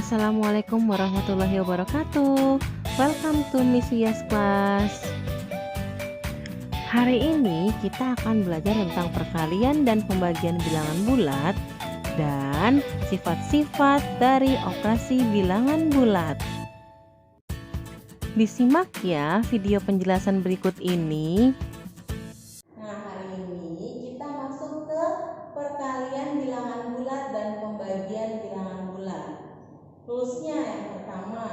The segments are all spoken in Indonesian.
Assalamualaikum warahmatullahi wabarakatuh. Welcome to Miss Wias Class. Hari ini kita akan belajar tentang perkalian dan pembagian bilangan bulat dan sifat-sifat dari operasi bilangan bulat. Disimak ya video penjelasan berikut ini. Nah, hari ini kita masuk ke perkalian bilangan bulat dan pembagian bilangan bulat. Rulesnya yang pertama,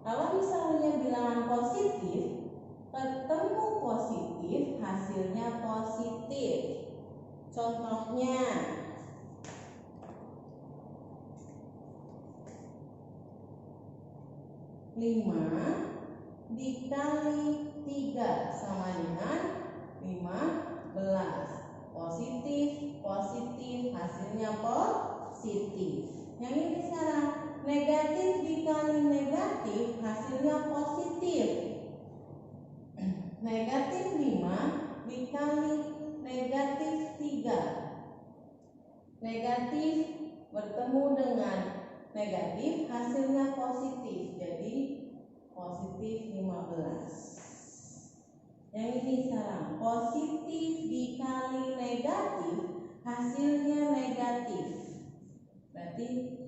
kalau misalnya bilangan positif, ketemu positif, hasilnya positif. Contohnya, lima dikali 3 sama dengan 15. Positif, positif, hasilnya positif. Yang ini sekarang, negatif dikali negatif, hasilnya positif. Negatif 5 dikali negatif 3. Negatif bertemu dengan negatif, hasilnya positif. Jadi positif 15. Yang ini sekarang, positif dikali negatif, hasilnya negatif. Berarti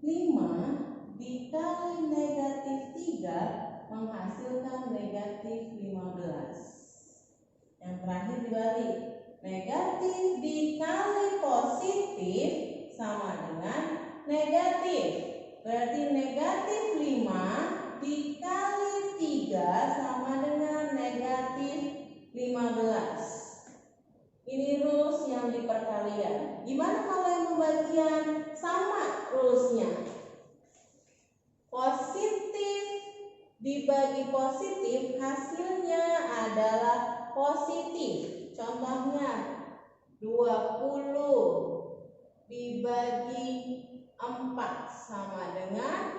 5 dikali negatif 3 menghasilkan negatif 15. Yang terakhir dibalik, negatif dikali positif sama dengan negatif. Berarti negatif 5 dikali 3 sama dengan negatif 15. Ini rules yang di perkalian. Gimana kalau yang pembagian? Sama rulesnya. Positif dibagi positif, hasilnya adalah positif. Contohnya 20 dibagi 4 sama dengan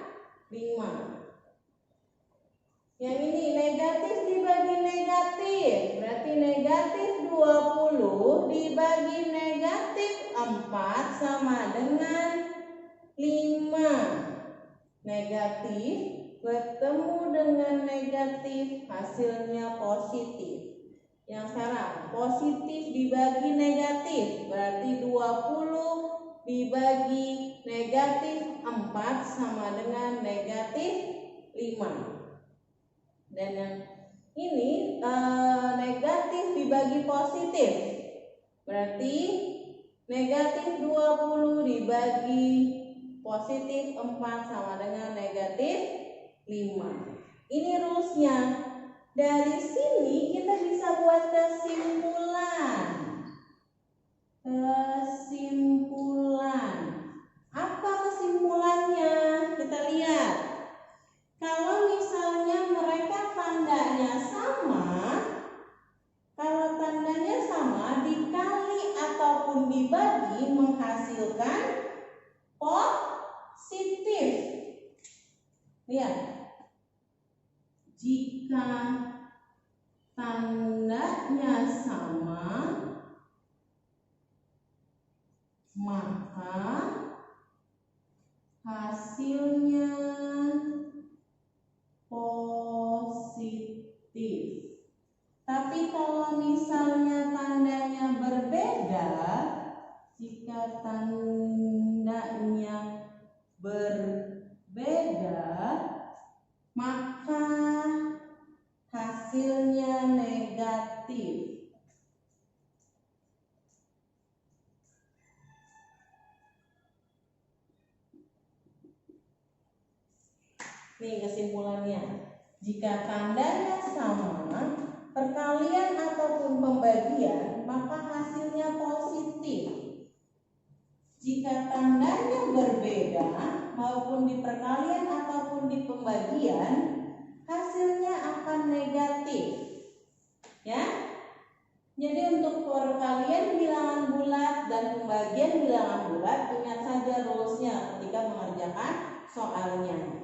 5. Yang ini negatif dibagi negatif, berarti negatif 20 dibagi negatif 4 sama dengan 5. Negatif bertemu dengan negatif, hasilnya positif. Yang sekarang, positif dibagi negatif, berarti 20 dibagi negatif 4 sama dengan negatif 5. Dan yang ini negatif dibagi positif, berarti negatif 20 dibagi positif 4 sama dengan negatif 5. Ini rulesnya. Dari sini kita bisa buat kesimpulan. Apa kesimpulannya? Kita lihat. Kalau misalnya mereka tandanya sama, kalau tandanya sama, dikali ataupun dibagi menghasilkan positif. Lihat, jika tandanya sama, maka hasilnya positif. Tapi kalau misalnya tandanya berbeda, jika tandanya berbeda, maka hasilnya negatif. Nih kesimpulannya, jika tandanya sama, perkalian ataupun pembagian, maka hasilnya positif. Jika tandanya berbeda, maupun di perkalian ataupun di pembagian, hasilnya akan negatif. Ya, jadi untuk perkalian bilangan bulat dan pembagian bilangan bulat, ingat saja rulesnya ketika mengerjakan soalnya.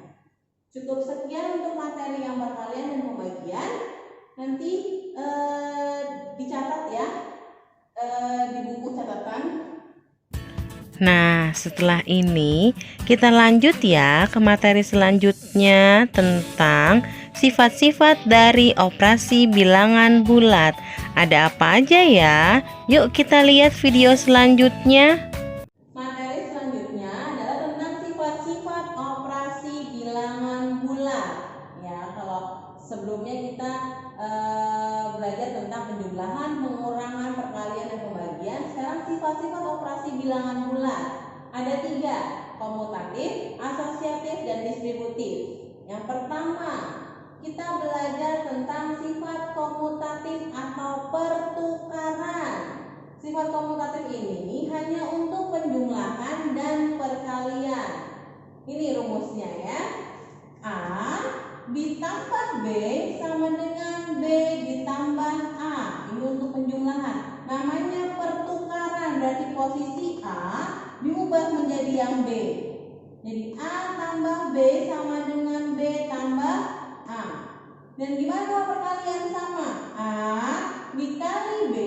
Cukup sekian untuk materi yang perkalian dan pembagian. Nanti dicatat ya di buku catatan. Nah, setelah ini kita lanjut ya ke materi selanjutnya tentang sifat-sifat dari operasi bilangan bulat. Ada apa aja ya? Yuk kita lihat video selanjutnya. Materi selanjutnya adalah tentang sifat-sifat operasi bilangan bulat. Ya, kalau sebelumnya kita belajar tentang penjumlahan, pengurangan, perkalian, dan pembagian. Sekarang sifat-sifat operasi bilangan bulat. Ada 3, komutatif, asosiatif, dan distributif. Yang pertama, kita belajar tentang sifat komutatif atau pertukaran. Sifat komutatif ini hanya untuk penjumlahan dan perkalian. Ini rumusnya ya. A ditambah B sama dengan B ditambah A. Ini untuk penjumlahan. Namanya pertukaran, berarti posisi A diubah menjadi yang B. Jadi A tambah B sama dengan B tambah A. Dan gimana kalau perkalian sama? A dikali B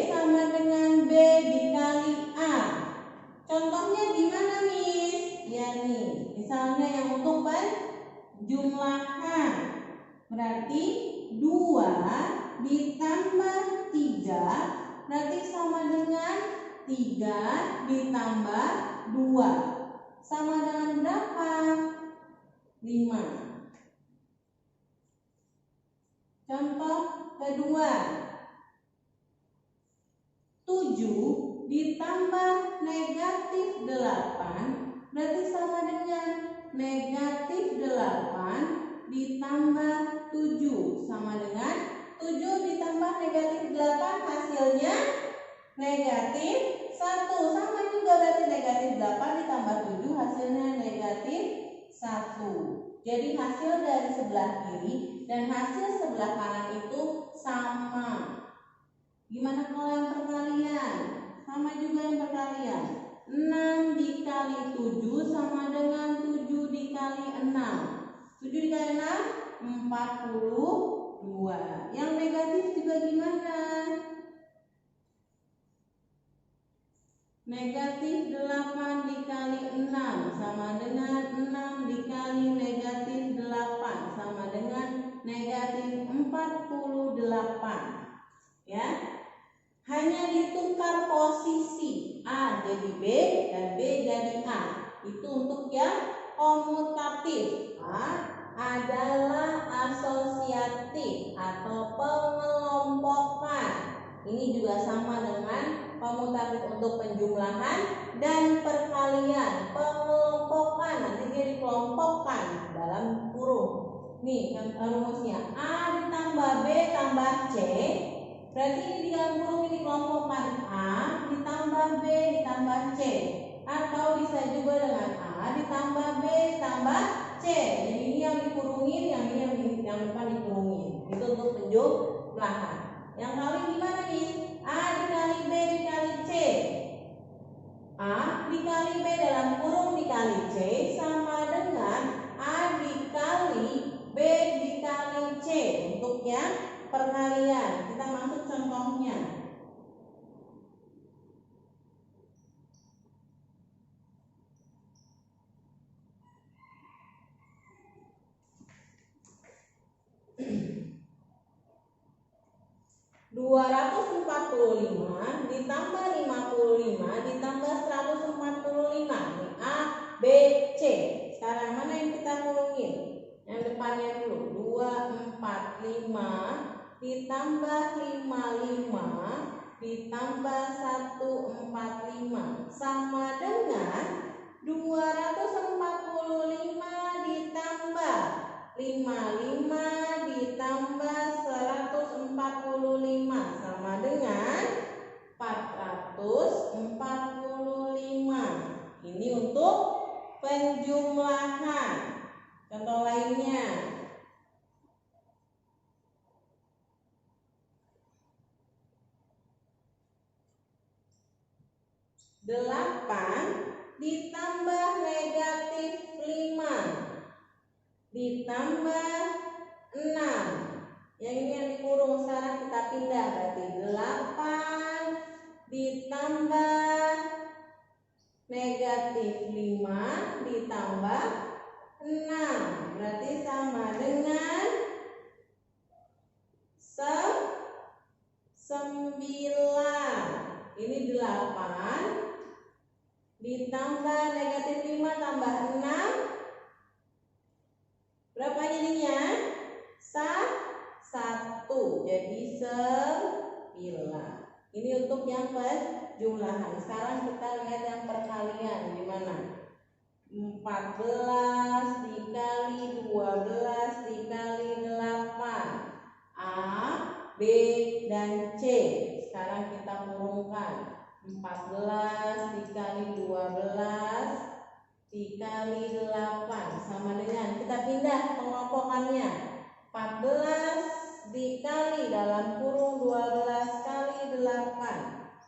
sama dengan B dikali A. Contohnya gimana, Miss? Ya nih, misalnya yang untuk penjumlahan. Berarti 2 ditambah 3 berarti sama dengan 3 ditambah 2. Sama dengan berapa? 5. Contoh kedua, 7 ditambah negatif 8 berarti sama dengan negatif 8 ditambah 7. Sama dengan 7 ditambah negatif 8 hasilnya negatif 1. Sama juga berarti negatif 8 ditambah 7 hasilnya negatif 1. Jadi hasil dari sebelah kiri dan hasil sebelah kanan itu sama. Gimana kalau yang perkalian? Sama juga yang perkalian. 6 dikali 7 sama dengan 7 dikali 6. 7 dikali 6, 42. Yang negatif juga gimana? Negatif 8 dikali 6 sama dengan 6 dikali negatif 8 sama dengan negatif 48. Ya, hanya ditukar posisi A jadi B dan B jadi A. Itu untuk yang komutatif. A adalah asosiatif atau pengelompokan. Ini juga sama dengan komutatif untuk penjumlahan dan perkalian. Pengelompokan nanti dia dikelompokkan dalam kurung. Nih kan rumusnya A ditambah B tambah C. Berarti ini di dalam kurung ini kelompokkan A ditambah B ditambah C. Atau bisa juga dengan A ditambah B tambah C. Jadi ini yang dikurungin, yang ini yang depan dikurungin. Itu untuk penjumlahan. Yang kali gimana nih? A dikali B dikali C. A dikali B dalam kurung dikali C sama dengan A dikali B dikali C. Untuk yang perkalian kita masuk contohnya. (245) ditambah 55 ditambah 145. Ini A, B, C. Sekarang mana yang kita kurungin? Yang depannya dulu. 245 ditambah 55 ditambah 145 sama dengan 245 ditambah 55 ditambah 145 sama dengan 445. Ini untuk penjumlahan. Contoh lainnya. 8 ditambah negatif 5 ditambah 6. Yang ini yang dikurung, sekarang kita pindah. Berarti 8 ditambah negatif 5 ditambah 6. Berarti sama dengan 9. Ini 8 ditambah negatif 5 tambah 6. Berapa jadinya? 1. Jadi 9. Ini untuk yang penjumlahan. Sekarang kita lihat yang perkalian. Gimana? 14 dikali 12 dikali 8. A, B, dan C. Sekarang kita kurungkan. 14 dikali 12 dikali 8 sama dengan, kita pindah pengelompokannya, 14 dikali dalam kurung 12 kali 8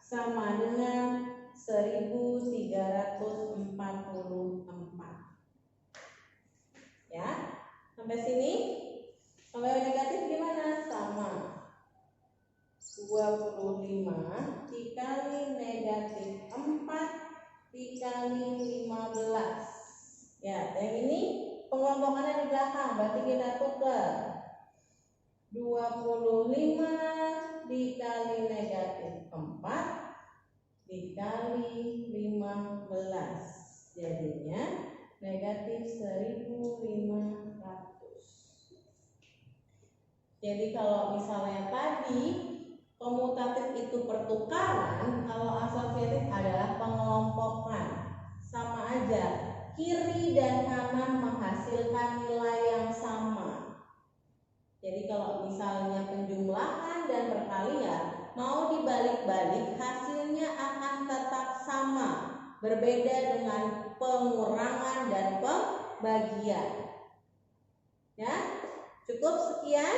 sama dengan 1344. Ya, sampai sini. Kalau yang negatif gimana? Sama, 25 dikali negatif 4 dikali 15. Ya, yang ini pengelompokannya di belakang, berarti kita tukar. 25 dikali negatif 4 dikali 15. Jadinya negatif 1500. Jadi kalau misalnya tadi komutatif itu pertukaran, kalau asosiatif adalah pengelompokan. Sama aja, kiri dan kanan menghasilkan nilai yang sama. Jadi kalau misalnya penjumlahan dan perkalian mau dibalik-balik, hasilnya akan tetap sama, berbeda dengan pengurangan dan pembagian. Ya, cukup sekian.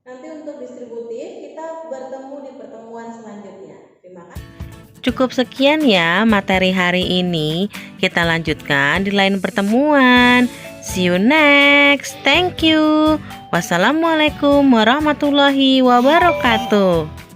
Nanti untuk distributif kita bertemu di pertemuan selanjutnya. Terima kasih. Cukup sekian ya materi hari ini. Kita lanjutkan di lain pertemuan. See you next. Thank you. Wassalamualaikum warahmatullahi wabarakatuh.